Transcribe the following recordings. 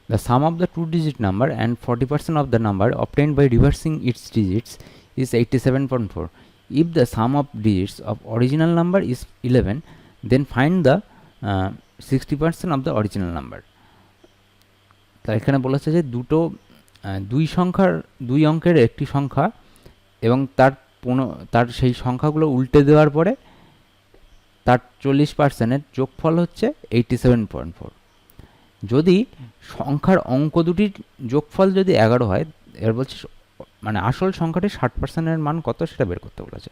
The sum of the two-digit number and 40% of the number obtained by reversing its digits is 87.4. If the sum of digits of original number is 11, then find the 60% of the original number. তার এখানে বলেছে যে দুই অঙ্কের একটি সংখ্যা এবং তার সেই সংখ্যাগুলো উল্টে দেওয়ার পরে তার 40%-এর যোগফল হচ্ছে 87.4। যদি সংখ্যার অঙ্ক দুটির যোগফল যদি 11 হয়, এর বলছে মানে আসল সংখ্যাটির 60%-এর মান কত সেটা বের করতে বলেছে।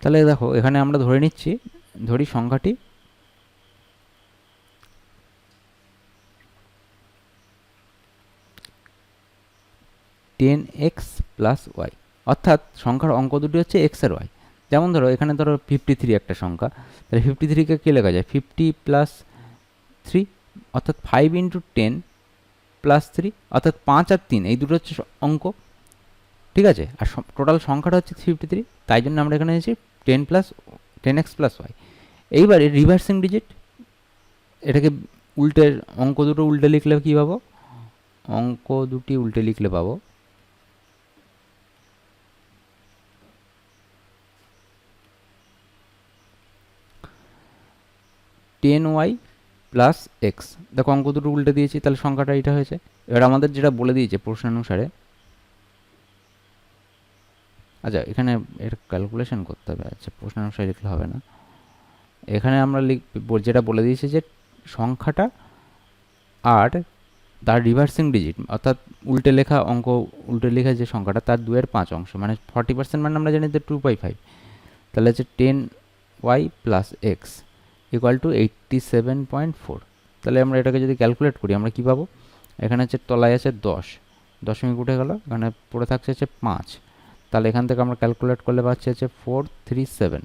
তাহলে দেখো এখানে আমরা ধরি সংখ্যাটি (10x + y), অর্থাৎ সংখ্যার অঙ্ক দুটি হচ্ছে x আর y। যেমন ধরো এখানে ধরো 53 একটা সংখ্যা, তাহলে 53কে কী লেখা যায়? 50 + 3, অর্থাৎ 5 × 10 + 3, অর্থাৎ 5 আর 3 এই দুটো হচ্ছে অঙ্ক, ঠিক আছে। আর টোটাল সংখ্যাটা হচ্ছে 53, তাই জন্য আমরা এখানে নিয়েছি 10x + y। এইবারে রিভার্সিং ডিজিট, এটাকে অঙ্ক দুটো উল্টে লিখলে কী পাবো? অঙ্ক দুটি উল্টে লিখলে পাবো 10y + x। দেখো অঙ্ক দুটো উল্টে দিয়েছি, তাহলে সংখ্যাটা এটা হয়েছে। এবার আমাদের যেটা বলে দিয়েছে প্রশ্নানুসারে, আচ্ছা এখানে এর ক্যালকুলেশন করতে হবে, আচ্ছা প্রশ্নানুসারে লিখলে হবে না। এখানে আমরা যেটা বলে দিয়েছে যে সংখ্যাটা আর তার রিভার্সিং ডিজিট, অর্থাৎ উল্টে লেখা যে সংখ্যাটা তার 2/5 অংশ, মানে 40% মানে আমরা জানি যে 2/5। তাহলে হচ্ছে 10y + x = 87.4। তাহলে আমরা এটাকে যদি ক্যালকুলেট করি আমরা কি পাবো? এখানে হচ্ছে তলায় আছে 10, দশমিক উঠে গেল, এখানে পড়ে থাকছে হচ্ছে 5। তাহলে এখান থেকে আমরা ক্যালকুলেট করলে পাচ্ছি হচ্ছে 437।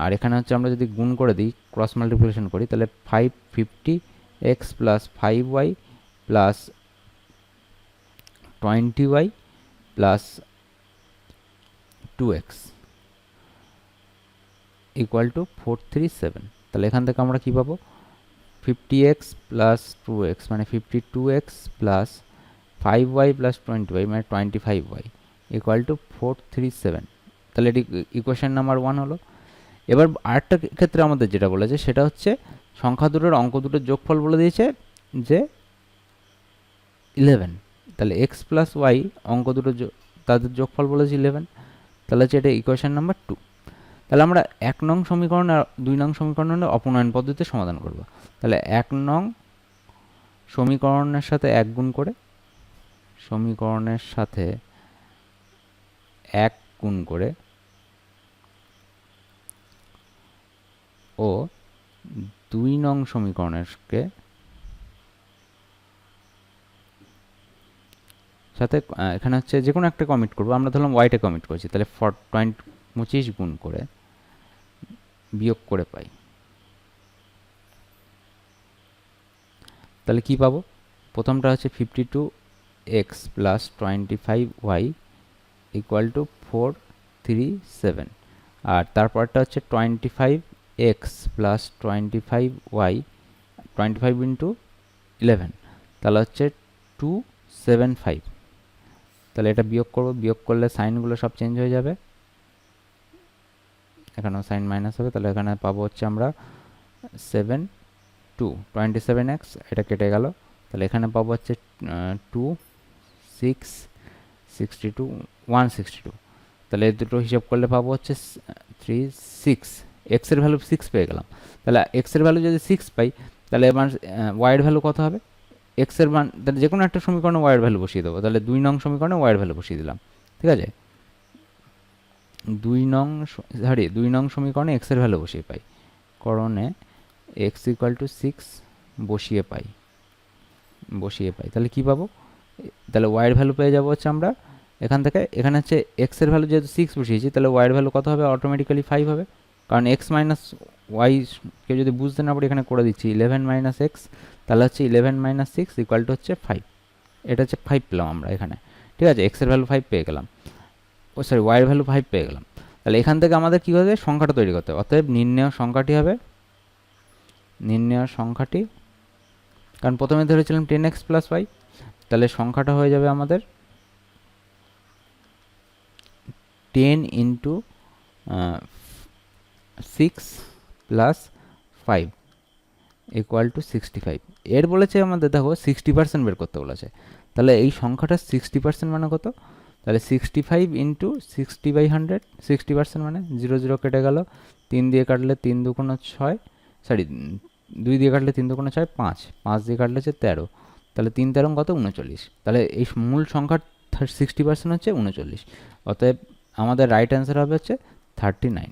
আর এখানে হচ্ছে আমরা যদি গুণ করে দিই, ক্রস মাল্টিপ্লিকেশন করি, তাহলে 550x + 5y + 20y + 2x = 437। তাহলে এখান থেকে আমরা কি পাবো? 50x + 2x মানে 52x + 5y + 20y মানে 25y = 437। তাহলে এটি ইকুয়েশন নাম্বার 1 হলো। এবার আরেকটা ক্ষেত্রে আমাদের যেটা বলেছে সেটা হচ্ছে সংখ্যা দুটোর অঙ্ক দুটোর যোগফল বলে দিয়েছে যে 11। তাহলে x + y অঙ্ক দুটো তাদের যোগফল বলেছে 11। তাহলে হচ্ছে এটা ইকুয়েশন নাম্বার 2। তাহলে আমরা 1 নং সমীকরণ আর 2 নং সমীকরণের অপনয়ন পদ্ধতিতে সমাধান করব। তাহলে 1 নং সমীকরণের সাথে 1 গুণ করে, সমীকরণের সাথে 1 গুণ করে ও 2 নং সমীকরণেরকে সাথে এখানে হচ্ছে যে কোনো একটা কমিট করবো, আমরা ধরলাম ওয়াইটা কমিট করছি, তাহলে 25 গুণ করে বিয়োগ করে পাই। তাহলে কি পাবো? প্রথমটা হচ্ছে 52x + 25y = 437, আর তারপরটা হচ্ছে 25x + 25y 25 × 11, তাহলে হচ্ছে 275। তাহলে এটা বিয়োগ করব, বিয়োগ করলে সাইনগুলো সব চেঞ্জ হয়ে যাবে, এখানেও সাইন মাইনাস হবে। তাহলে এখানে পাবো হচ্ছে আমরা 27x, এটা কেটে গেল। তাহলে এখানে পাবো হচ্ছে 2 6 62 162। তাহলে এই দুটো হিসাব করলে পাবো হচ্ছে 3 6, এক্স এর ভ্যালু 6 পেয়ে গেলাম। তাহলে এক্স এর ভ্যালু যদি 6 পাই, তাহলে এবার ওয়াই এর ভ্যালু কত হবে? এক্স এর মান, তাহলে যে কোনো একটা সমীকরণে ওয়াই এর ভ্যালু বসিয়ে দেবো। তাহলে 2 নং সমীকরণে ওয়াই এর ভ্যালু বসিয়ে দিলাম, ঠিক আছে। 2 নং সমীকরণে এক্স এর ভ্যালু বসিয়ে পাই, করণে x = 6 বসিয়ে পাই। তাহলে কি পাবো? তাহলে ওয়াই এর ভ্যালু পেয়ে যাবো হচ্ছে আমরা এখান থেকে, এখানে হচ্ছে এক্স এর ভ্যালু যেহেতু 6 বসিয়েছি, তাহলে ওয়াই এর ভ্যালু কত হবে? অটোমেটিক্যালি 5 হবে, কারণ x - y কে যদি বুঝতে না পারি এখানে করে দিচ্ছি 11 - x, তাহলে হচ্ছে 11 - 6 = হচ্ছে 5। এটা হচ্ছে 5 পেলাম আমরা এখানে, ঠিক আছে। এক্স এর ভ্যালু 5 পেয়ে গেলাম, ওয়াই এর ভ্যালু 5 পেয়ে গেলাম। তাহলে এখান থেকে আমাদের কী হবে? সংখ্যাটা তৈরি করতে হবে। অতএব নির্ণেয় সংখ্যাটি হবে নির্ণয় সংখ্যাটি, কারণ প্রথমে ধরেছিলাম 10x প্লাস ওয়াই, তাহলে সংখ্যাটা হয়ে যাবে আমাদের 10 ইন্টু 6 প্লাস 5 ইকুয়াল টু 65। এর বলেছে আমাদের, দেখো 60% বের করতে বলেছে, তাহলে এই সংখ্যাটা 60% মানে কত? তাহলে 65 ইন্টু 60/100, 60% মানে 0 0 কেটে গেল, 3 দিয়ে কাটলে 3 2 6, সরি 2 দিয়ে কাটলে 3 2 6, 5 5 দিয়ে কাটলে হচ্ছে 13, তাহলে 3 13 কত? 39। তাহলে এই মূল সংখ্যার 60% হচ্ছে 39, অতএব আমাদের রাইট অ্যান্সার হবে হচ্ছে 39।